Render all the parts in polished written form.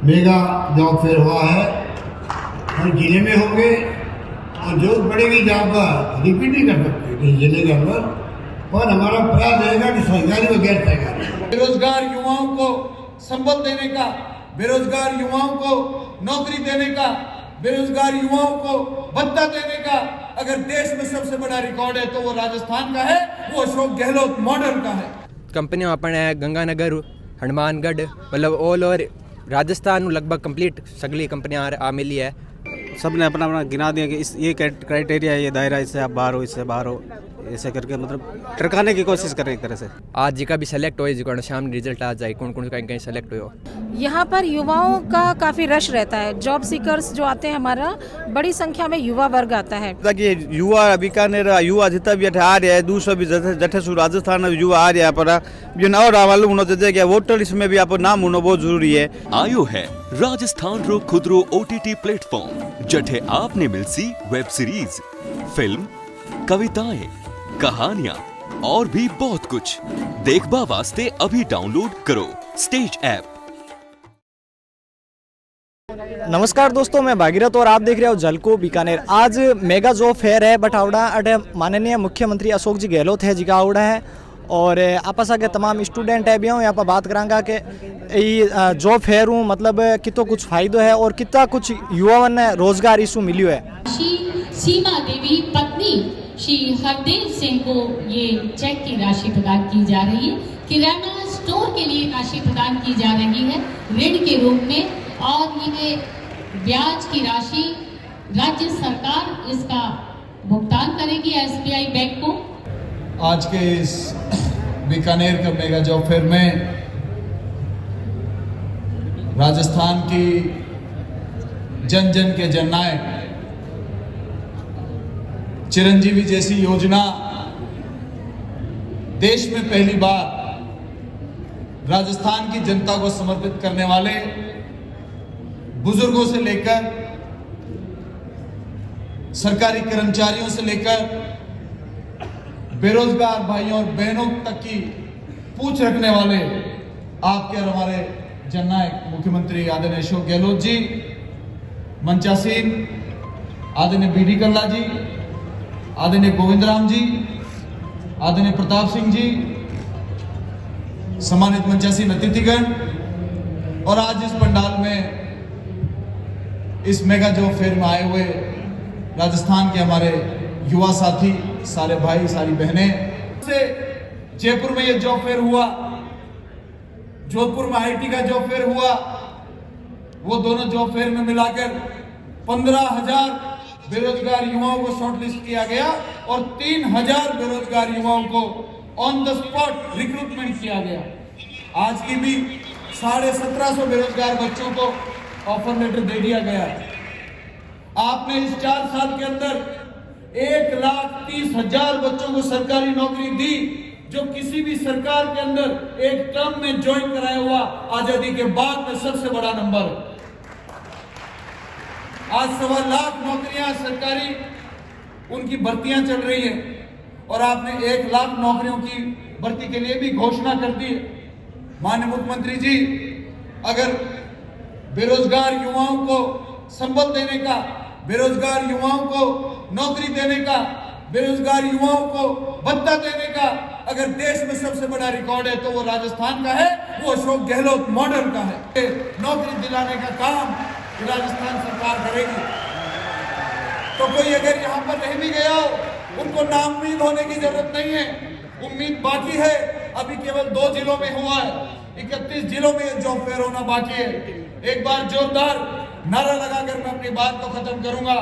Mega job fair हुआ है हर जिले में होंगे और जरूरत पड़ेगी जहाँ पर रिपीट नहीं कर सकते किसी जिले के अंदर, पर हमारा प्रयास रहेगा कि सरकारी व गैर सरकारी बेरोजगार युवाओं को संबल देने का, बेरोजगार युवाओं को नौकरी देने का, बेरोजगार युवाओं को भत्ता देने का अगर देश में सबसे बड़ा रिकॉर्ड है तो वो राजस्थान का है, वो अशोक गहलोत मॉडल का है। कंपनियां अपने गंगानगर, हनुमानगढ़ मतलब ऑल ओवर राजस्थान लगभग कंप्लीट सगली कंपनियां आ मिली है। सब ने अपना अपना गिना दिया कि इस ये क्राइटेरिया है, ये दायरा, इससे आप बाहर हो, इससे बाहर हो, ऐसे करके मतलब टरकाने की कोशिश कर रही एक तरह से। आज जी का भी सेलेक्ट हो जो सामने रिजल्ट आ जाए कौन कौन कहीं सेलेक्ट हो। यहाँ पर युवाओं का काफ़ी रश रहता है, जॉब सीकर्स जो आते हैं, हमारा बड़ी संख्या में युवा वर्ग आता है। ताकि युवा बीकानेर युवा जितना भी आ रहा है, दूसरा भी जठे राजस्थान युवा आ रहा है, पर जो ना मालूम होना चाहिए वोटर लिस्ट में भी आपको नाम होना बहुत जरूरी है। आयो है राजस्थान रो खुदरो OTT प्लेटफॉर्म जठे आपने मिलसी वेब सीरीज, फिल्म, कविताएं, कहानियां और भी बहुत कुछ देखबा वास्ते अभी डाउनलोड करो स्टेज ऐप। नमस्कार दोस्तों, मैं भागीरथ और आप देख रहे हो झलको बीकानेर। आज मेगा जॉब फेयर है बटावड़ा अटे माननीय मुख्यमंत्री अशोक जी गहलोत है जी का आवड़ा है और आपस के तमाम स्टूडेंट है भी हूँ यहाँ पर बात करांगा कि ये जॉब फेयर हूँ मतलब कितो कुछ फायदो है और कितना कुछ युवाओं ने रोजगार इसू मिलियो है। सीमा देवी पत्नी श्री हरदेव सिंह को ये चेक की राशि प्रदान की जा रही है। किराना स्टोर के लिए राशि प्रदान की जा रही है ऋण के रूप में और ये ब्याज की राशि राज्य सरकार इसका भुगतान करेगी SBI बैंक को। आज के इस बीकानेर का मेगा जॉब फेयर में राजस्थान की जन जन के जननायक चिरंजीवी जैसी योजना देश में पहली बार राजस्थान की जनता को समर्पित करने वाले बुजुर्गों से लेकर सरकारी कर्मचारियों से लेकर बेरोजगार भाइयों और बहनों तक की पूछ रखने वाले आपके और हमारे जननायक मुख्यमंत्री आदरणीय अशोक गहलोत जी, मंचासीन आदरणीय BD कल्ला जी, आदरणीय गोविंद राम जी, आदरणीय प्रताप सिंह जी, सम्मानित मंचासीन अतिथिगण और आज इस पंडाल में इस मेगा जॉब फेयर में आए हुए राजस्थान के हमारे युवा साथी, सारे भाई, सारी बहनें। से जयपुर में ये जॉब फेयर हुआ, जोधपुर में IIT का जॉब फेयर हुआ, वो दोनों जॉब फेयर में मिलाकर 15,000 बेरोजगार युवाओं को शॉर्टलिस्ट किया गया और 3,000 बेरोजगार युवाओं को ऑन द स्पॉट रिक्रूटमेंट किया गया। आज की भी 1750 बेरोजगार बच्चों को ऑफर लेटर दे दिया गया है। आपने इस 4 साल के अंदर 1,30,000 बच्चों को सरकारी नौकरी दी, जो किसी भी सरकार के अंदर एक टर्म में ज्वाइन कराया हुआ आजादी के बाद में सबसे बड़ा नंबर है। आज 1.25 लाख नौकरियां सरकारी उनकी भर्तियां चल रही हैं और आपने 1 लाख नौकरियों की भर्ती के लिए भी घोषणा कर दी है। माननीय मुख्यमंत्री जी, अगर बेरोजगार युवाओं को संबल देने का, बेरोजगार युवाओं को नौकरी देने का, बेरोजगार युवाओं को भत्ता देने का अगर देश में सबसे बड़ा रिकॉर्ड है तो वो राजस्थान का है, वो अशोक गहलोत मॉडल का है। नौकरी दिलाने का काम राजस्थान सरकार करेगी। तो कोई अगर यहाँ पर रह भी गया हो, उनको नाउम्मीद होने की जरूरत नहीं है, उम्मीद बाकी है। अभी केवल 2 जिलों में हुआ है, 31 जिलों में जॉब फेयर होना बाकी है। एक बार जोरदार नारा लगाकर मैं अपनी बात को खत्म करूंगा।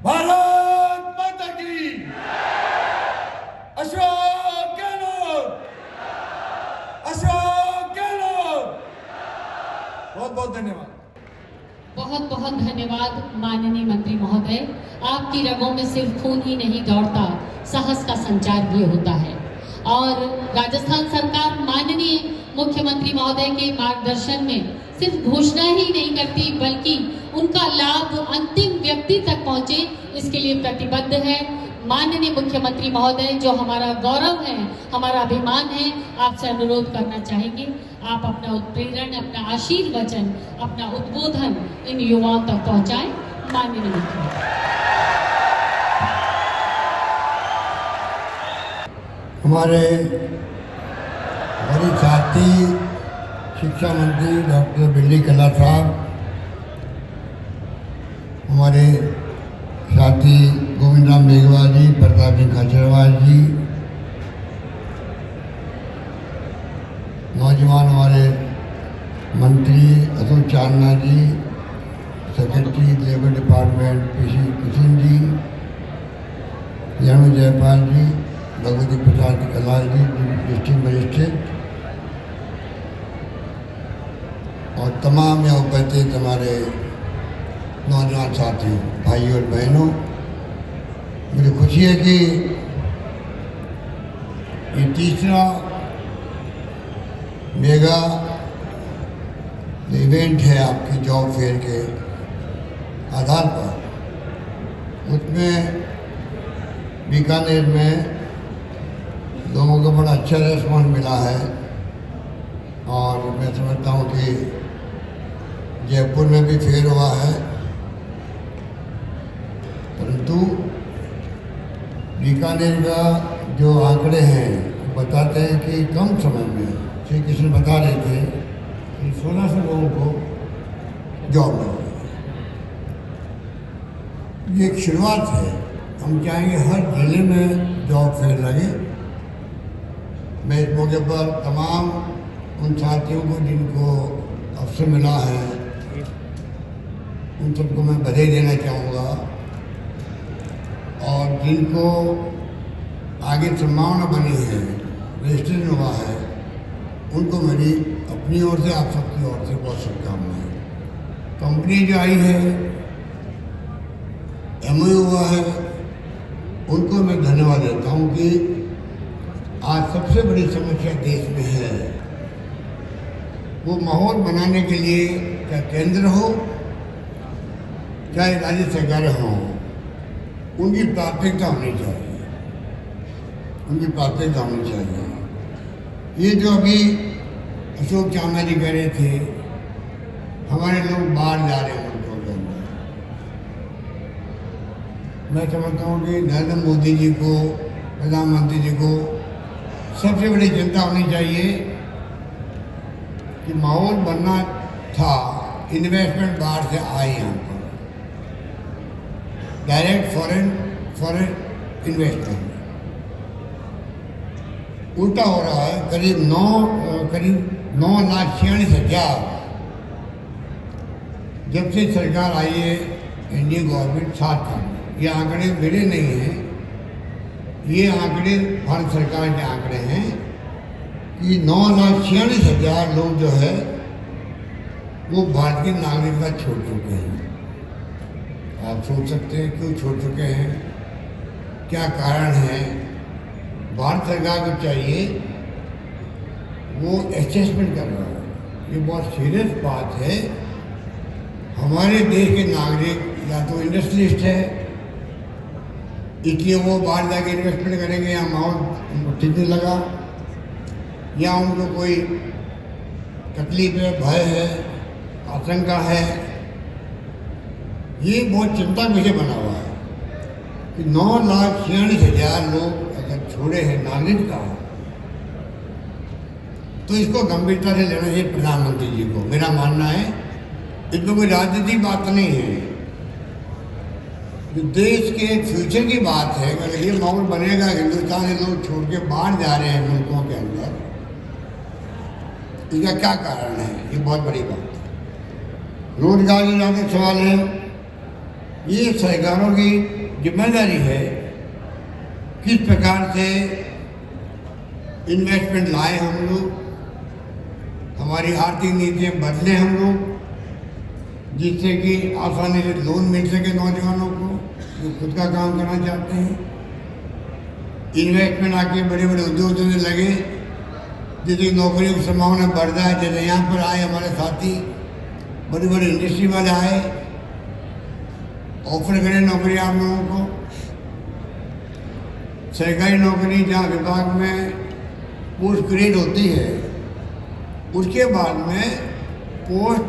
भारत माता की, अशोक गहलोत, अशोक गहलोत। बहुत बहुत धन्यवाद। बहुत बहुत धन्यवाद माननीय मंत्री महोदय। आपकी रगों में सिर्फ खून ही नहीं दौड़ता, साहस का संचार भी होता है और राजस्थान सरकार माननीय मुख्यमंत्री महोदय के मार्गदर्शन में सिर्फ घोषणा ही नहीं करती बल्कि उनका लाभ अंतिम व्यक्ति तक पहुंचे, इसके लिए प्रतिबद्ध है। माननीय मुख्यमंत्री महोदय, जो हमारा गौरव है, हमारा अभिमान है, आपसे अनुरोध करना चाहेंगे आप अपना उत्प्रेरण, अपना आशीर्वचन, अपना उद्बोधन इन युवाओं तक पहुंचाएं। माननीय मुख्यमंत्री। हमारे बड़ी साथी शिक्षा मंत्री डॉक्टर बिल्ली कला साहब, हमारे साथी गोविंद राम मेघवाल जी, प्रताप सिंह खचरवाल जी, नौजवान हमारे मंत्री Atul Chandna ji, secretary labour department PC Kishan ji, Renu Jaipal ji, Bhagwati Prasad Kalal ji, district magistrate, और तमाम यहाँ उपस्थित हमारे नौजवान साथियों, भाइयों और बहनों, मुझे खुशी है कि ये तीसरा मेगा इवेंट है आपकी जॉब फेयर के आधार पर। उसमें बीकानेर में लोगों को बड़ा अच्छा रिस्पॉन्स मिला है और मैं समझता हूँ कि जयपुर में भी फेयर हुआ है, परंतु बीकानेर का जो आंकड़े हैं बताते हैं कि कम समय में, श्री कृष्ण बता रहे थे कि 1600 लोगों को जॉब मिल रही है। ये एक शुरुआत है। हम चाहेंगे हर जिले में जॉब फेयर लगे। मैं इस मौके पर तमाम उन साथियों को जिनको अवसर मिला है, उन सबको मैं बधाई देना चाहूँगा, और जिनको आगे संभावना बनी है, रजिस्ट्रेशन हुआ है, उनको मेरी अपनी ओर से, आप सबकी ओर से बहुत शुभकामनाएं। कंपनी जो आई है, MOU हुआ है, उनको मैं धन्यवाद देता हूँ कि आज सबसे बड़ी समस्या देश में है, वो माहौल बनाने के लिए, चाहे केंद्र हो चाहे राज्य सरकारें हों, उनकी प्राथमिकता होनी चाहिए, उनकी प्राथमिकता होनी चाहिए। ये जो अभी अशोक चांदना जी कह रहे थे, हमारे लोग बाहर जा रहे हैं मुल्कों के अंदर, मैं समझता हूँ कि नरेंद्र मोदी जी को, प्रधानमंत्री जी को सबसे बड़ी चिंता होनी चाहिए कि माहौल बनना था, इन्वेस्टमेंट बाहर से आए यहाँ पर, डायरेक्ट फॉरेन इन्वेस्टमेंट। उल्टा हो रहा है। करीब 9,46,000 जब से सरकार आई है, एनडीए गवर्नमेंट 7 साल में, ये आंकड़े मेरे नहीं हैं, ये आंकड़े भारत सरकार के आंकड़े हैं कि 9,46,000 लोग जो है वो भारत की नागरिकता छोड़ चुके हैं। आप सोच सकते हैं क्यों छोड़ चुके हैं, क्या कारण है। भारत सरकार को चाहिए, वो असेसमेंट कर रहा है। ये बहुत सीरियस बात है। हमारे देश के नागरिक या तो इंडस्ट्रियलिस्ट है, इसलिए वो बाहर जाके इन्वेस्टमेंट करेंगे, या माहौल उनको ठीक नहीं लगा, या उनको कोई तकलीफ है, भय है, आशंका है। ये बहुत चिंता का विषय बना हुआ है कि 9,46,000 लोग अगर छोड़े हैं नागरिकता, तो इसको गंभीरता से लेना चाहिए प्रधानमंत्री जी को। मेरा मानना है इसमें कोई राजनीतिक बात नहीं है, देश के फ्यूचर की बात है। अगर ये माहौल बनेगा, हिंदुस्तान से लोग छोड़ के बाहर जा रहे हैं मुल्कों के अंदर, इसका क्या कारण है, ये बहुत बड़ी बात है। रोजगार के जहाँ तक सवाल है, ये सरकारों की जिम्मेदारी है किस प्रकार से इन्वेस्टमेंट लाए हम लोग, हमारी आर्थिक नीतियाँ बदलें हम लोग, जिससे कि आसानी से लोन मिल सके नौजवानों को जो खुद का काम करना चाहते हैं। इन्वेस्टमेंट आके बड़े बड़े उद्योग में लगे, जिससे नौकरियों की संभावना बढ़ जाए। जैसे यहाँ पर आए हमारे साथी, बड़ी बड़ी इंडस्ट्री वाले आए, ऑफर करें नौकरी आप लोगों को, सरकारी नौकरी जहाँ विभाग में पोस्ट क्रिएट होती है, उसके बाद में पोस्ट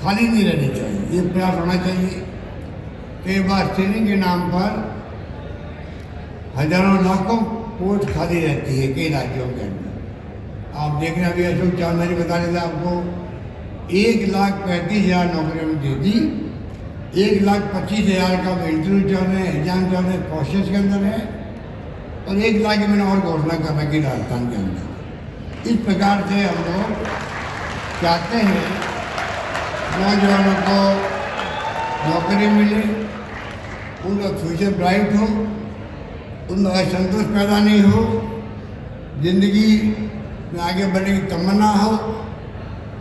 खाली नहीं रहनी चाहिए, ये प्रयास होना चाहिए। कई बार ट्रेनिंग के नाम पर हजारों लाखों पोस्ट खाली रहती है कई राज्यों के अंदर। आप देख रहे हैं, अभी अशोक चौधरी बता रहे थे आपको, 1,35,000 नौकरियाँ दे दी, 1,25,000 का इंटरव्यू चल रहे हैं, एग्जाम चल रहे हैं, प्रोसेस के अंदर है, और 1 लाख की मैंने और घोषणा कर रखी राजस्थान के अंदर। इस प्रकार से हम लोग चाहते हैं नौजवानों को नौकरी मिले, उनका फ्यूचर ब्राइट हो, उनमें असंतोष पैदा नहीं हो, जिंदगी में आगे बढ़ने की तमन्ना हो,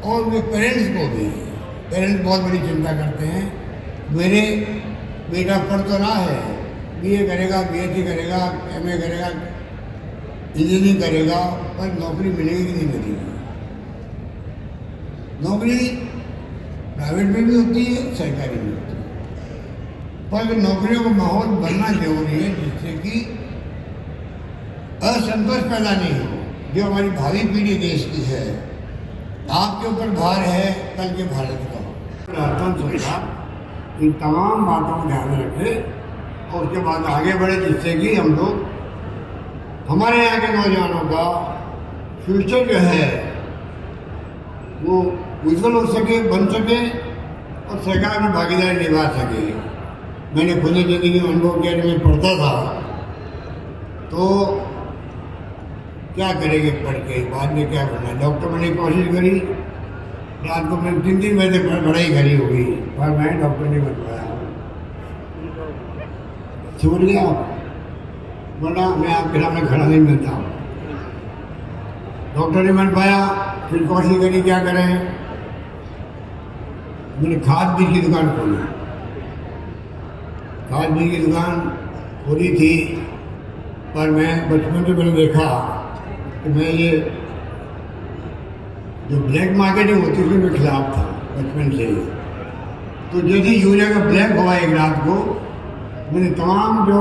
और वे पेरेंट्स को भी, पेरेंट्स बहुत बड़ी चिंता करते हैं, मेरे बेटा पढ़ तो रहा है, बीए करेगा, बीएससी करेगा, एमए करेगा, इंजीनियरिंग करेगा, पर नौकरी मिलेगी कि नहीं मिलेगी। नौकरी प्राइवेट में भी होती है, सरकारी में होती है, पर नौकरियों का माहौल बनना जरूरी है जिससे कि असंतोष पैदा नहीं हो। जो हमारी भावी पीढ़ी देश की है, आपके ऊपर भार है कल के भारत का। राजस्थान सरकार इन तमाम बातों को ध्यान में रखे और उसके बाद आगे बढ़े, जिससे कि हम लोग, हमारे यहाँ के नौजवानों का फ्यूचर जो है वो उज्जवल हो सके, बन सके, और सरकार में भागीदारी निभा सके। मैंने खुद जिंदगी में अनुभव किया, मैं पढ़ता था तो क्या करेंगे पढ़ के, बाद में क्या करना। डॉक्टर बनने की कोशिश करी, रात को मैंने 3 बजे तक पढ़ाई करी होगी, पर मैं डॉक्टर नहीं बन पाया। छोड़ गया, बोला मैं आपके सामने खड़ा नहीं मिलता हूँ। डॉक्टर नहीं बन पाया, फिर कोशिश करी क्या करें, मैंने खाद बीज की दुकान खोली। खाद बीज की दुकान खोली थी, पर मैं बचपन से मैंने देखा कि मैं ये जो ब्लैक मार्केटिंग होती थी उसके खिलाफ था बचपन से ही। तो जैसे यूरिया का ब्लैक हुआ एक रात को, मैंने तमाम जो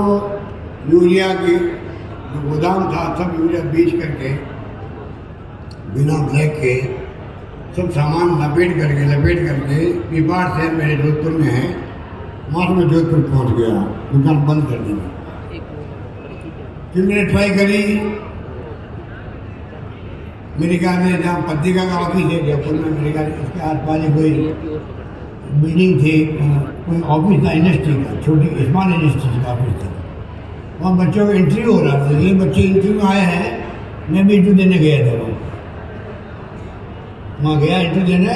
यूरिया की जो गोदाम था सब यूरिया बेच करके बिना ब्लैक के सब सामान लपेट करके पिपाड़ शहर मेरे जोधपुर में है, वहाँ से मैं जोधपुर पहुँच गया, दुकान बंद कर दी। फिर मैंने ट्राई करी, मेरे ख्याल में जहाँ पत्रिका का ऑफिस है जयपुर में, मेरे ख्याल इसके आस पास कोई बिल्डिंग थी, कोई ऑफिस था इंडस्ट्री का, छोटी स्मॉल इंडस्ट्री का ऑफिस था। वहाँ बच्चों का इंटरव्यू हो रहा था, ये बच्चे इंटरव्यू आए हैं, मैं भी इंटरव्यू देने गया था। वहाँ गया इंटरव्यू देने,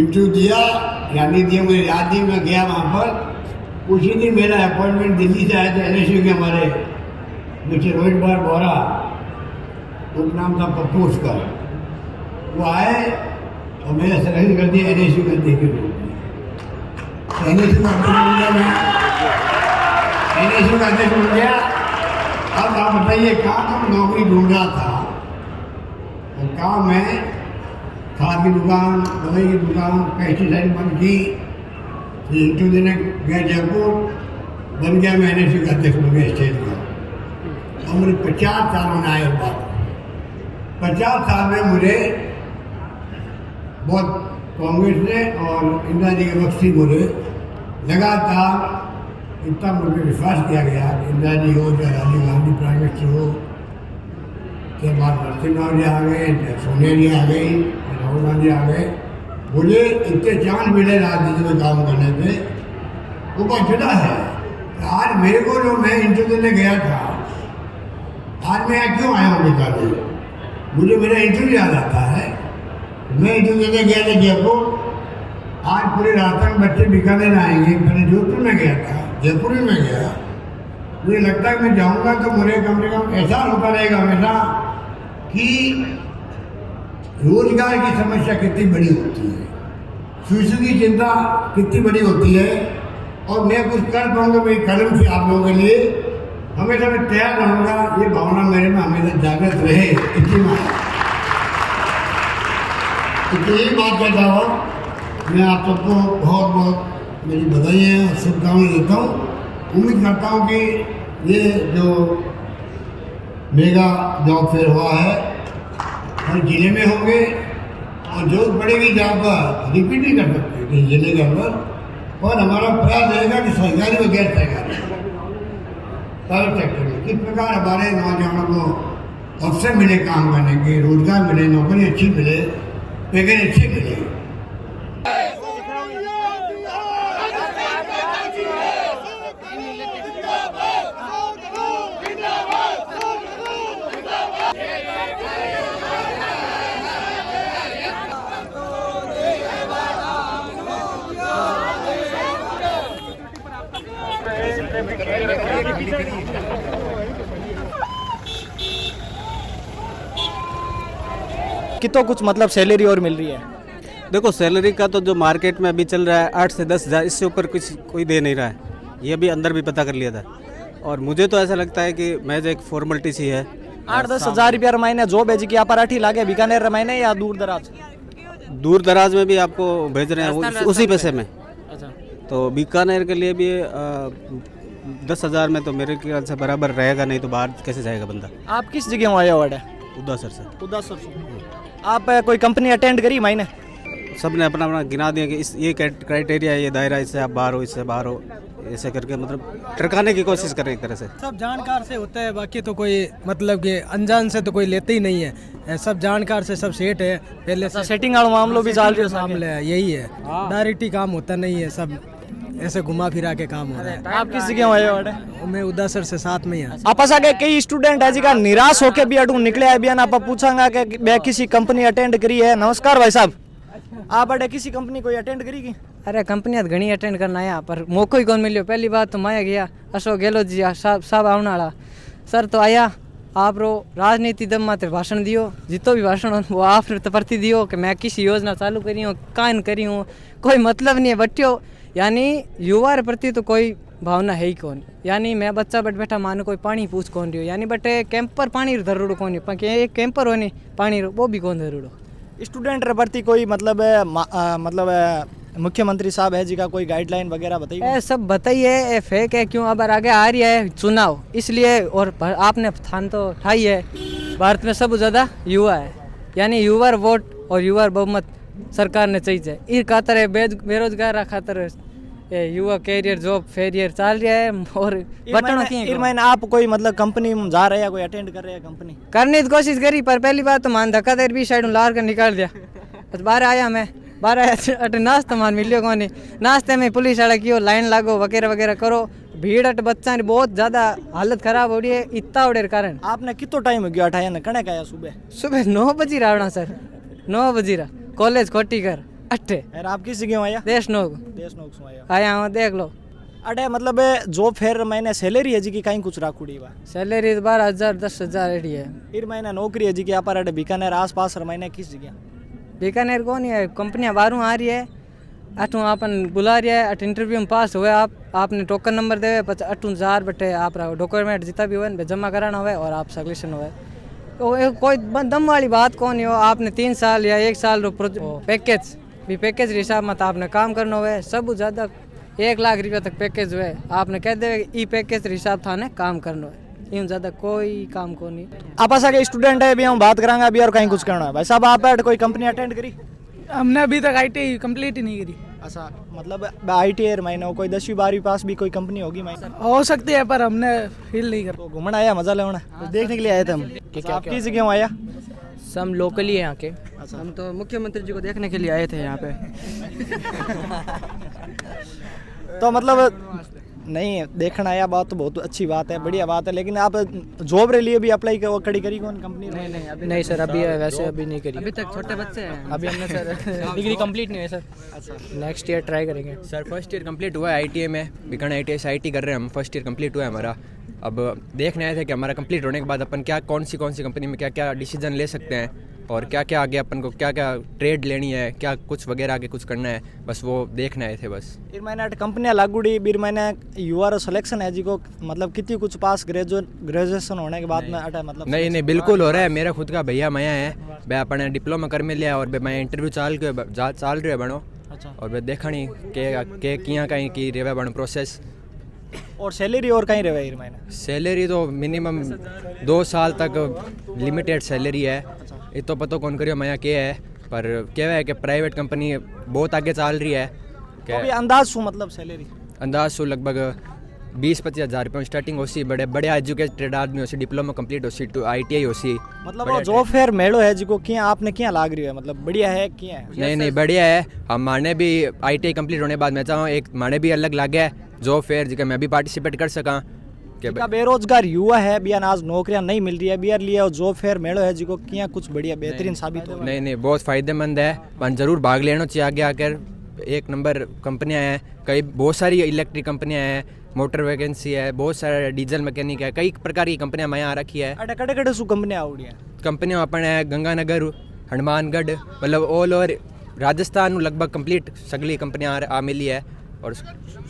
इंटरव्यू दिया या नहीं दिया मुझे याद नहीं, मैं गया वहाँ पर। उसी दिन मेरा अपॉइंटमेंट दिल्ली से आया था, NSU के हमारे बच्चे रोहित कुमार बोरा, उपनाम था पप्पू उसका, वो आए और मेरा सेलेक्ट कर दिया NSU का देखे रूप में। NSU का अध्यक्ष बन गया। अब आप बताइए कहाँ तो नौकरी ढूंढ रहा था, और कहाँ मैं खाद की दुकान, दवाई की दुकान, पेस्टिसाइड बंद की, इंटरव्यू देने गया जयपुर, बन गया मैं NSU का अध्यक्ष बन गया स्टेट का। और मुझे 50 साल में आए बात, 50 साल में मुझे बहुत कांग्रेस ने और इंदिरा जी के वक्त से मुझे लगातार इतना मुझे विश्वास किया गया कि इंदिरा जी हो, चाहे राजीव गांधी प्राइम मिनिस्टर हो, के बाद नरसिम्हा जी आ गए, सोनिया जी आ गई, राहुल गांधी आ गए, मुझे इतने चांस मिले राजनीति में काम करने पे, वो बहुत जुदा है। आज मेरे को जो मैं इंटरव्यू देने गया था, आज मैं यहाँ क्यों आया हूँ बेटा, मुझे मेरा इंटरव्यू याद आता है। मैं इंटरव्यू देने गया था जयपुर, आज पूरे राजस्थान बच्चे बीकानेर आएंगे, मैंने जोधपुर में गया था, जयपुर में मैं गया। मुझे लगता है मैं जाऊँगा तो मुझे कम से कम एहसास होता रहेगा हमेशा कि रोजगार की समस्या कितनी बड़ी होती है, फ्यूचर की चिंता कितनी बड़ी होती है, और मैं कुछ कर पाऊँगा मेरी कदम से आप लोगों के लिए, हमेशा मैं तैयार रहूँगा। ये भावना मेरे में हमेशा जागृत रहे, इतनी यही बात कहता हूँ। मैं आप सबको बहुत बहुत मेरी बधाई और शुभकामनाएं देता हूँ। उम्मीद करता हूँ कि ये जो मेगा जॉब फेयर हुआ है हर जिले में होंगे और जो पड़ेगी जॉब का रिपीट नहीं कर सकते किसी जिले के अंदर, और हमारा प्रयास रहेगा कि सरकारी व गैर सरकारी प्राइवेट सेक्टर में किस प्रकार हमारे नौजवानों को अवसर मिले काम करने के, रोजगार मिले, नौकरी अच्छी मिले, पैकेज अच्छी मिले। कितो कुछ मतलब सैलरी और मिल रही है? देखो सैलरी का तो जो मार्केट में अभी चल रहा है 8 से 10 हज़ार, इससे ऊपर कुछ कोई दे नहीं रहा है। ये भी अंदर भी पता कर लिया था, और मुझे तो ऐसा लगता है कि महज एक फॉर्मेलिटी सी है। 8-10 हज़ार रुपया महीने जॉब है जी की अपराठी लागे बीकानेर महीने या दूर दराज? दूर दराज में भी आपको भेज रहे हैं उसी पैसे में। अच्छा, तो बीकानेर के लिए भी 10 हज़ार में तो मेरे ख्याल से बराबर रहेगा, नहीं तो बाहर कैसे जाएगा बंदा। आप किस जगह आए हो? उदासर से। उदासर से। आप कोई कंपनी अटेंड करी महीने? सब ने अपना अपना गिना दिया कि इस ये क्राइटेरिया है, ये दायरा, इससे आप बाहर हो, इससे बाहर हो, ऐसे करके मतलब टरकाने की कोशिश कर रहे एक तरह से। सब जानकार से होता है, बाकी तो कोई मतलब कि अनजान से तो कोई लेते ही नहीं है। सब जानकार से सब सेट है पहले से। सेटिंग वाला मामलों भी चाल रही है? मामला है यही है, डायरेक्ट ही काम होता नहीं है, सब ऐसे घुमा फिरा के काम हो रहा है। आप किस जगह आए हो? मैं उदासर से साथ में ही हूं। आपस आगे कई स्टूडेंट है जिका निराश होके भी अटू निकले है। बियान आप पूछांगा कि मैं किसी कंपनी अटेंड करी है? नमस्कार भाई साहब, आप अटे किसी कंपनी कोई अटेंड करी की? अरे कंपनियां घनी अटेंड करना आया पर मौको ही कौन मिलियो। पहली बात तो मैं गया अशोक गहलोत जी साहब आने वाला सर तो आया, आप रो राजनीति दम मात्र भाषण दियो, जितो भी भाषण वो आप प्रति दियो कि मैं किसी योजना चालू करी हूँ, कान करी हूँ, कोई मतलब नहीं है बट्टियो। यानी युवा प्रति तो कोई भावना है ही कौन। यानी मैं बच्चा बट बैठा मानो कोई पानी पूछ कौन रही हो, यानी बटे कैंपर पानी धरूड़ो कौन एक कैंपर हो नहीं पानी वो भी कौन धरूड़ो। स्टूडेंट प्रति कोई मतलब मुख्यमंत्री साहब है जी का कोई गाइडलाइन वगैरह बताइए? सब बताइए, फेक है क्यों अब आगे आ रही है चुनाव इसलिए, और आपने स्थान तो ठाई है। भारत में सबसे ज़्यादा युवा है, यानी युवा वोट और युवा बहुमत सरकार ने चाहिए। इस खातर बेरोजगार खातर युवा कैरियर जॉब फेरियर चल रहा है। और महीने आप कोई मतलब कंपनी में जा रहे हैं, कोई अटेंड कर रहे हैं कंपनी? करने की कोशिश करी पर पहली बात तो मान धक्का देर भी साइड लार कर निकाल दिया। बस बाहर आया मैं, बाहर आया नाश्ता मान मिलियो को नहीं, नाश्ते में पुलिस वाला क्यों लाइन लागो वगैरह वगैरह करो, भीड़ अट बच्चा ने बहुत ज़्यादा हालत खराब हो रही है इतना उड़े कारण। आपने कितना टाइम हो गया अठाया ने कने का? सुबह 9 बजे रावणा सर, 9 बजे रा कॉलेज खोटी कर अट्ठे। यार आप किस जगह आया? देश नोक आया हूँ, देख लो। अरे मतलब जॉब फेयर महीने सैलरी है जी की कहीं कुछ राखुड़ी बा? सैलरी 12,000 10,000 एडी है। फिर महीना नौकरी है जी की आप अरे बीकानेर आस पास महीने किस जगह? बीकानेर कौन है, कंपनियां बाहरों आ रही है, अठू अपन बुला रही है, अठ इंटरव्यू में पास हुए आपने टोकन नंबर दे अठू 4 बटे आप डॉक्यूमेंट जितना भी हुए जमा कराना हुए और आप सिलेक्शन हुए। तो कोई दम वाली बात कौन है, आपने 3 साल या 1 साल पैकेज भी पैकेज हिसाब में आपने काम करना हुआ है। सब ज़्यादा 1 लाख रुपया तक पैकेज हुए, आपने कह दे ई पैकेज हिसाब था ने काम करना है, यूँ ज़्यादा कोई काम को नहीं। आप के स्टूडेंट है भी हम बात करांगे अभी और कहीं कुछ करना है? भाई साहब आप कोई कंपनी अटेंड करी? हमने अभी तक ITI कंप्लीट ही नहीं करी। अच्छा, मतलब ITI महीने कोई 10वीं 12वीं पास भी कोई कंपनी होगी हो सकती है पर हमने फील नहीं कर। तो घूमना आया, मजा लेना देखने के लिए आए थे हम। आप किस जगह आया? सब लोकल ही है यहाँ के। अच्छा, हम तो मुख्यमंत्री जी को देखने के लिए आए थे यहाँ पे। तो मतलब नहीं देखना आया, बात तो बहुत अच्छी बात है, बढ़िया बात है, लेकिन आप जॉब के लिए भी अप्लाई कड़ी करी कौन कंपनी? नहीं अभी नहीं सर, अभी वैसे अभी नहीं करी, अभी तक छोटे बच्चे हैं, अभी हमने सर डिग्री कंप्लीट नहीं है सर। अच्छा, नेक्स्ट ईयर ट्राई करेंगे सर। फर्स्ट ईयर कंप्लीट हुआ है ITI में, बीकानेर ITI से IT कर रहे हैं हम। फर्स्ट ईयर कंप्लीट हुआ है हमारा। अब देखने आए थे कि हमारा कंप्लीट होने के बाद अपन क्या कौन सी कंपनी में क्या क्या डिसीजन ले सकते हैं और क्या क्या आगे अपन को क्या क्या ट्रेड लेनी है, क्या कुछ वगैरह आगे कुछ करना है, बस वो देखने आए थे बस। फिर मैंने कंपनियाँ लागूड़ी फिर मैंने युवा सिलेक्शन है जी को, मतलब कितनी कुछ पास ग्रेजुएशन होने के बाद में अटा मतलब? नहीं बिल्कुल हो रहा है। मेरा खुद का भैया मया है, मैं अपने डिप्लोमा कर में लिया और मैं इंटरव्यू चाल रहे बनो। अच्छा, और मैं देखा नहीं के किया कहीं की रेवा बनो प्रोसेस और सैलरी और कहीं रहे महीने? सैलरी तो मिनिमम 2 साल तक लिमिटेड सैलरी है। ये तो पता कौन करियो मैं क्या है, पर क्या है कि प्राइवेट कंपनी बहुत आगे चल रही है। तो अभी अंदाज शू मतलब सैलरी? अंदाज शू लगभग 20-25 हज़ार रुपये स्टार्टिंग होसी। बड़े बड़े एजुकेटेड आदमी होसी, डिप्लोमा कंप्लीट होसी, टू ITI होसी। मतलब वो जॉब फेयर मेड़ो है जिको क्या आपने क्या लाग रही है, मतलब बढ़िया है क्या है? नहीं बढ़िया है। हम माने भी ITI कंप्लीट होने बाद मैं चाहूँ एक माने भी अलग लागे है जॉब फेयर जिसका मैं भी पार्टिसिपेट कर सका। जिका बेरोजगार युवा है बियान आज नौकरियां नहीं मिल रही है बियर लिए और जॉब फेयर मेड़ो है जिको क्या कुछ बढ़िया बेहतरीन साबित हो। नहीं बहुत फ़ायदेमंद है, पर जरूर भाग लेना चाहिए आगे आकर। एक नंबर कंपनियां हैं, कई बहुत सारी इलेक्ट्रिक कंपनियां हैं, मोटर वैकेंसी है, बहुत सारे डीजल मैकेनिक है, कई प्रकार की कंपनियां मैं यहाँ रखी है। अटे कड़े कड़े सु कंपनियां आवड़ी है? कंपनियां अपन है गंगानगर, हनुमानगढ़, मतलब ऑल ओवर राजस्थान लगभग कंप्लीट सगली कंपनियां आ मिली है और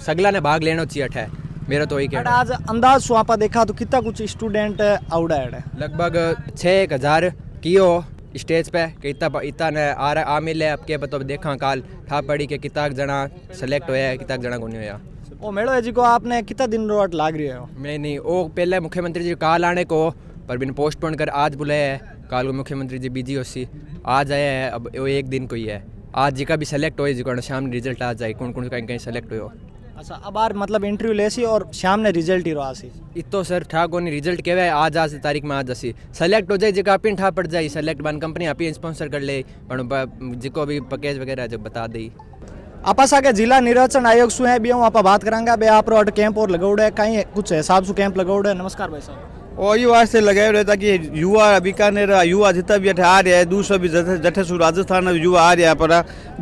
सगला ने भाग लेना चाहिए अठे। मेरा तो वही कहना। आज अंदाज सु आपा देखा तो कितना कुछ स्टूडेंट आवड़ा है? लगभग 6-1 हज़ार कियो स्टेज पे कि इतना ने आ मिले। अब के पता देखा काल ठा पड़ी के कितना जना सेलेक्ट होया है, कितना जना को नहीं होया। वो मेड़ो है जिको आपने कितना दिन रोट लाग रही है? नहीं वो पहले मुख्यमंत्री जी काल आने को, पर बिन पोस्टपोन कर आज बुलाया है। काल को मुख्यमंत्री जी बिजी होसी, आज आया है। अब वो एक दिन को ही है। आज जिका भी सेलेक्ट हो जिको शाम रिजल्ट आ जाए कौन कौन कहीं सेलेक्ट हो। अच्छा अब बार मतलब इंटरव्यू लेसी और शाम ने रिजल्ट ही आसी? इतो सर ठा को नहीं रिजल्ट केवे आज तारीख में आज आसी सेलेक्ट हो जाए जिका अपन ठा पड़ जाए सेलेक्ट बन कंपनी आप स्पॉन्सर कर ले जिको भी पैकेज वगैरह जो बता दी। आपा सागे जिला निर्वाचन आयोग सु है भी हूँ आप बात करांगा बे आप रोड कैंप और लगाउड़े कहीं कुछ हिसाब सु कैंप लगाउड़े? नमस्कार भाई साहब। और ये वास्ते लगाए रहे ताकि युवा बीकानेर युवा जितना भी अठे आ रहा है दूसरा भी जठे सु राजस्थान युवा आ रहा है पर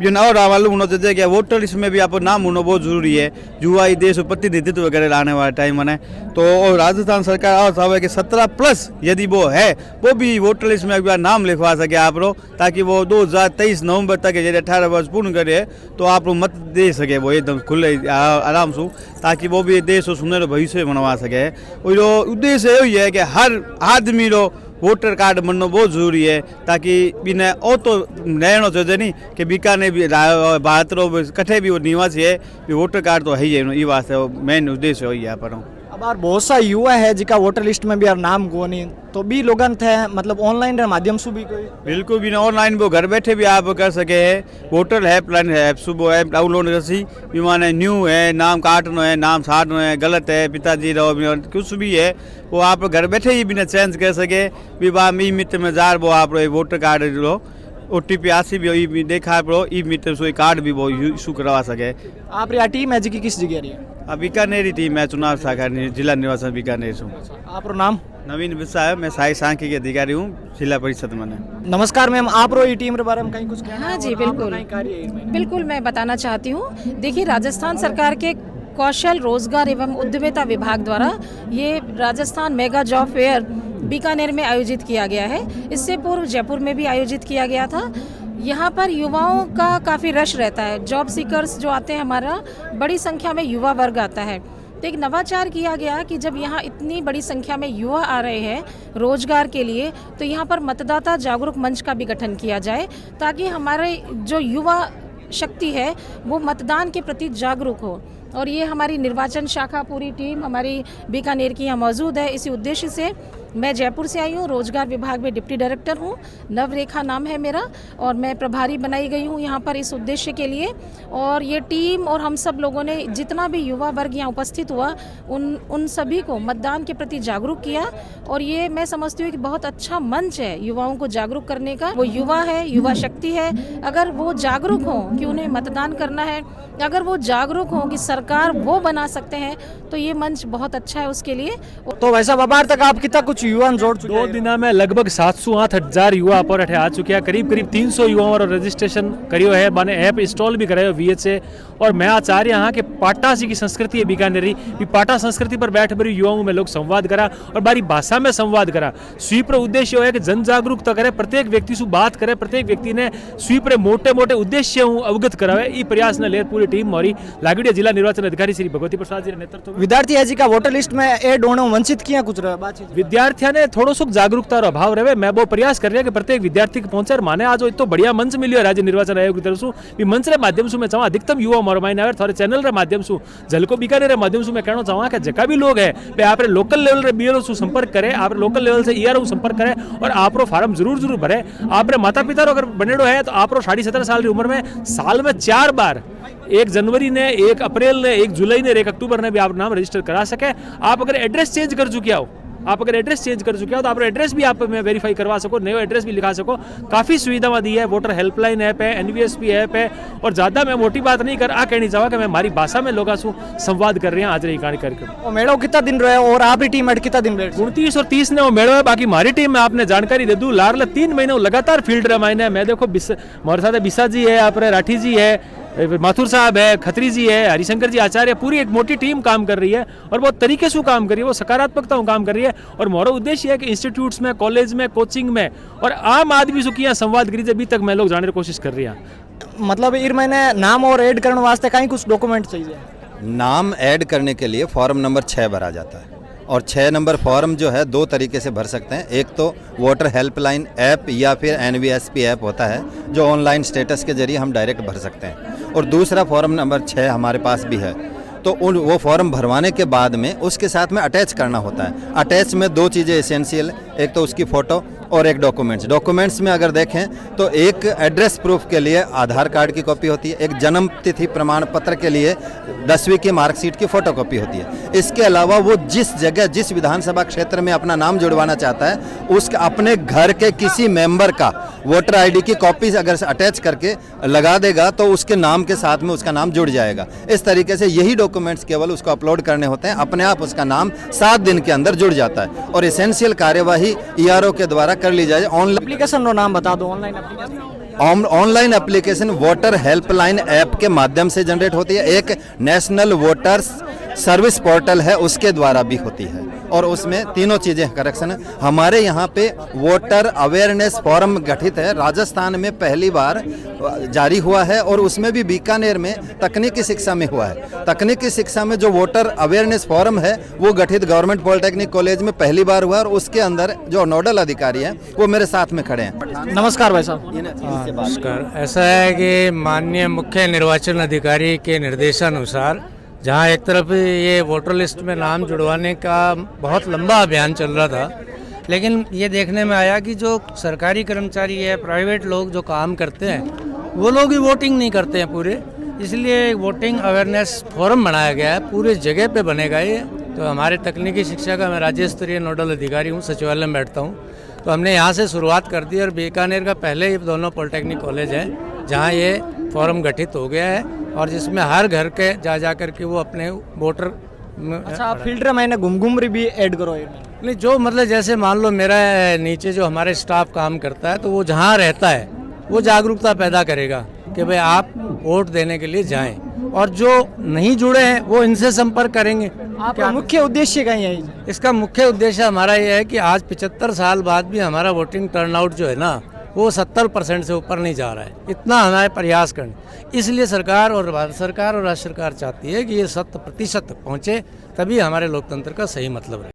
जो और मालूम होना चाहिए कि वोटर लिस्ट में भी आपको नाम होना बहुत जरूरी है। युवा ही देश प्रतिनिधित्व वगैरह लाने वाला टाइम मने तो और राजस्थान सरकार और साहब कि 17+ यदि वो है वो भी वोटर लिस्ट में एक बार नाम लिखवा सके आप लोग, ताकि वो 2023 नवंबर तक यदि 18 वर्ष पूर्ण करे तो आप लोग मत दे सके वो एकदम खुले आराम से, ताकि वो भी देश को सुनहरा भविष्य बनवा सके। और उद्देश्य यही है कि हर आदमी रो वोटर कार्ड बनना बहुत जरूरी है, ताकि बिना ओ तो रहना चाहिए नहीं कि बीकानेर भी भारत रो कठे भी वो निवासी है वोटर कार्ड तो है ही है। ये वास्ते मेन उद्देश्य वही है। पर अब यार बहुत सा युवा है जिका वोटर लिस्ट में भी यार नाम को नहीं तो भी लोगन थे मतलब ऑनलाइन रे माध्यम से भी कोई बिल्कुल भी ना ऑनलाइन वो घर बैठे भी आप कर सके है। वोटर हेल्पलाइन ऐप सुबह ऐप डाउनलोड करसी भी माने न्यू है नाम काटना है नाम साटना है गलत है पिताजी रो कुछ भी है वो आप घर बैठे ही बिना चेंज कर सके भी बा मी मित्र में जार वो आप वोटर कार्ड लो OTP आसी भी देखा प्रो ई मित्र सो कार्ड भी वो इशू करवा सके। आप रिया टीम है जी की किस जगह रही है? बीकानेर टीम है चुनाव शाखा जिला निर्वाचन बीकानेर से। आप नाम? नवीन बिस्सा है, मैं सहायक सांख्यिकी अधिकारी हूँ जिला परिषद में। नमस्कार मैम, आप रो टीम के बारे में कहीं कुछ कहना? हाँ जी बिल्कुल मैं बताना चाहती हूँ। देखिए राजस्थान सरकार के कौशल रोजगार एवं उद्यमिता विभाग द्वारा ये Rajasthan mega job fair Bikaner में आयोजित किया गया है। इससे पूर्व जयपुर में भी आयोजित किया गया था। यहाँ पर युवाओं का काफ़ी रश रहता है। जॉब सीकर्स जो आते हैं हमारा बड़ी संख्या में युवा वर्ग आता है। तो एक नवाचार किया गया कि जब यहाँ इतनी बड़ी संख्या में युवा आ रहे हैं रोजगार के लिए तो यहाँ पर मतदाता जागरूक मंच का भी गठन किया जाए, ताकि हमारे जो युवा शक्ति है वो मतदान के प्रति जागरूक हो। और ये हमारी निर्वाचन शाखा पूरी टीम हमारी बीकानेर की यहाँ मौजूद है। इसी उद्देश्य से मैं जयपुर से आई हूँ, रोजगार विभाग में डिप्टी डायरेक्टर हूँ, नवरेखा नाम है मेरा, और मैं प्रभारी बनाई गई हूँ यहाँ पर इस उद्देश्य के लिए। और ये टीम और हम सब लोगों ने जितना भी युवा वर्ग यहाँ उपस्थित हुआ उन सभी को मतदान के प्रति जागरूक किया। और ये मैं समझती हूँ कि बहुत अच्छा मंच है युवाओं को जागरूक करने का। वो युवा है, युवा शक्ति है, अगर वो जागरूक हों कि उन्हें मतदान करना है, अगर वो जागरूक हों कि सरकार वो बना सकते हैं, तो ये मंच बहुत अच्छा है उसके लिए। तो वैसा बाबार तक आप कितना कुछ युवा जोड़ चुके? 2 दिन में लगभग 708,000 युवा पर आ चुके हैं। करीब 300 युवाओं और रजिस्ट्रेशन करियो है, माने ऐप इंस्टॉल भी करायो VH। और मैं आचार्य यहाँ के पाटा सी की संस्कृति है बीकानेरी भी पाटा संस्कृति पर बैठ बड़ी युवाओं में लोग संवाद करा और बारी भाषा में संवाद करा। स्वीप उद्देश्य है कि जन जागरूकता करे, प्रत्येक व्यक्ति से बात करे, प्रत्येक व्यक्ति ने स्वीप मोटे मोटे उद्देश्य अवगत करावे। ई प्रयास ने ले पूरी टीम मोरी लागड़ी जिला निर्वाचन अधिकारी श्री भगवती प्रसाद जी नेतृत्व। विद्यार्थी है जी का वोटर लिस्ट में ऐड होने वंचित किया कुछ रहा बातचीत? विद्यार्थी विद्यार्थियों ने थोड़ो सो जागरूकता और अभाव रहे। मैं वो प्रयास कर रहा है कि प्रत्येक विद्यार्थी को पहुंचे। माने आज इतो बढ़िया मंच मिलियो राज्य निर्वाचन आयोग की तरफ से, मंच के माध्यम से मैं चाहूँ अधिकतम युवा मोर मायने आवे, थोड़े चैनल के माध्यम से झलको बीकानेर के माध्यम से मैं कहना चाहूँ कि जका भी लोग है वे आप लोकल लेवल रे बीएलओ से संपर्क करें, आप लोकल लेवल से ईआरओ संपर्क करें और आप फार्म जरूर भरे। आप माता पिता अगर बनेड़ो है तो आप 17.5 साल की उम्र में साल में 4 बार 1 जनवरी ने, 1 अप्रैल ने, 1 जुलाई ने, 1 अक्टूबर ने भी आप नाम रजिस्टर करा सके। आप अगर एड्रेस चेंज कर चुके हो, तो आप एड्रेस भी आप में वेरीफाई करवा सको, नया एड्रेस भी लिखा सको। काफ़ी सुविधा दी है। वोटर हेल्पलाइन ऐप है, एनवीएसपी ऐप है। और ज़्यादा मैं मोटी बात नहीं कर कहनी चाहूँ कि मैं हमारी भाषा में लोगों से संवाद कर रहे हैं आज रही कार्यक्रम। मेड़ो कितना दिन रहे और आपकी टीम अट कितना दिन रहे? 29 और 30 ने वो मेड़ो है। बाकी हमारी टीम में आपने जानकारी दे दूँ, लारला 3 महीने लगातार फील्ड रहा मायने। मैं देखो हमारे साथ बिसा जी है, आप राठी जी है, माथुर साहब है, खत्री जी है, हरिशंकर जी आचार्य, पूरी एक मोटी टीम काम कर रही है और बहुत तरीके से काम कर रही है, वो सकारात्मकता काम कर रही है। और हमारा उद्देश्य है कि इंस्टीट्यूट्स में, कॉलेज में, कोचिंग में और आम आदमी से किया संवाद करी अभी तक मैं लोग जाने की कोशिश कर रही हैं। मतलब इर महीने नाम और ऐड करने वास्ते कहीं कुछ डॉक्यूमेंट चाहिए? नाम ऐड करने के लिए फॉर्म नंबर 6 भरा जाता है और 6 नंबर फॉर्म जो है 2 तरीके से भर सकते हैं। एक तो वोटर हेल्पलाइन ऐप या फिर एनवीएसपी ऐप होता है जो ऑनलाइन स्टेटस के जरिए हम डायरेक्ट भर सकते हैं, और दूसरा फॉर्म नंबर 6 हमारे पास भी है। तो वो फॉर्म भरवाने के बाद में उसके साथ में अटैच करना होता है। अटैच में 2 चीज़ें एसेंशियल, एक तो उसकी फ़ोटो और एक डॉक्यूमेंट्स में अगर देखें तो एक एड्रेस प्रूफ के लिए आधार कार्ड की कॉपी होती है, एक जन्म तिथि प्रमाण पत्र के लिए 10वीं की मार्कशीट की फ़ोटोकॉपी होती है। इसके अलावा वो जिस जगह, जिस विधानसभा क्षेत्र में अपना नाम जुड़वाना चाहता है उसके अपने घर के किसी मेंबर का वोटर आईडी की कॉपी अगर अटैच करके लगा देगा तो उसके नाम के साथ में उसका नाम जुड़ जाएगा। इस तरीके से यही डॉक्यूमेंट्स केवल उसको अपलोड करने होते हैं, अपने आप उसका नाम 7 दिन के अंदर जुड़ जाता है और एसेंशियल कार्यवाही ईआरओ के द्वारा कर ली जाए। ऑनलाइन एप्लीकेशन का नाम बता दो। Online application voter helpline app के माध्यम से जनरेट होती है। एक नेशनल वोटर्स सर्विस पोर्टल है, उसके द्वारा भी होती है और उसमें तीनों चीज़ें करेक्शन है। हमारे यहाँ पे वोटर अवेयरनेस फोरम गठित है, राजस्थान में पहली बार जारी हुआ है और उसमें भी बीकानेर में तकनीकी शिक्षा में हुआ है। तकनीकी शिक्षा में जो वोटर अवेयरनेस फोरम है वो गठित गवर्नमेंट पॉलिटेक्निक कॉलेज में पहली बार हुआ और उसके अंदर जो नोडल अधिकारी हैं वो मेरे साथ में खड़े हैं। नमस्कार भाई साहब। नमस्कार। ऐसा है कि माननीय मुख्य निर्वाचन अधिकारी के निर्देशानुसार जहाँ एक तरफ ये वोटर लिस्ट में नाम जुड़वाने का बहुत लंबा अभियान चल रहा था, लेकिन ये देखने में आया कि जो सरकारी कर्मचारी है, प्राइवेट लोग जो काम करते हैं वो लोग ही वोटिंग नहीं करते हैं पूरे, इसलिए वोटिंग अवेयरनेस फोरम बनाया गया है, पूरे जगह पे बनेगा ये। तो हमारे तकनीकी शिक्षा का मैं राज्य स्तरीय नोडल अधिकारी हूँ, सचिवालय में बैठता हूँ, तो हमने यहाँ से शुरुआत कर दी और बीकानेर का पहले ही दोनों पॉलिटेक्निक कॉलेज है जहाँ ये फोरम गठित हो गया है और जिसमें हर घर के जा कर के वो अपने वोटर। अच्छा, आप फिल्टर मैंने घूम भी ऐड करो? नहीं, जो मतलब जैसे मान लो मेरा नीचे जो हमारे स्टाफ काम करता है तो वो जहाँ रहता है वो जागरूकता पैदा करेगा कि भाई आप वोट देने के लिए जाएं, और जो नहीं जुड़े हैं वो इनसे संपर्क करेंगे। आपका मुख्य उद्देश्य क्या है? इसका मुख्य उद्देश्य हमारा ये है कि आज 75 साल बाद भी हमारा वोटिंग टर्नआउट जो है ना वो 70% से ऊपर नहीं जा रहा है, इतना हमारे प्रयास करने। इसलिए सरकार और भारत सरकार और राज्य सरकार चाहती है कि ये 100% तक पहुँचे, तभी हमारे लोकतंत्र का सही मतलब रहे।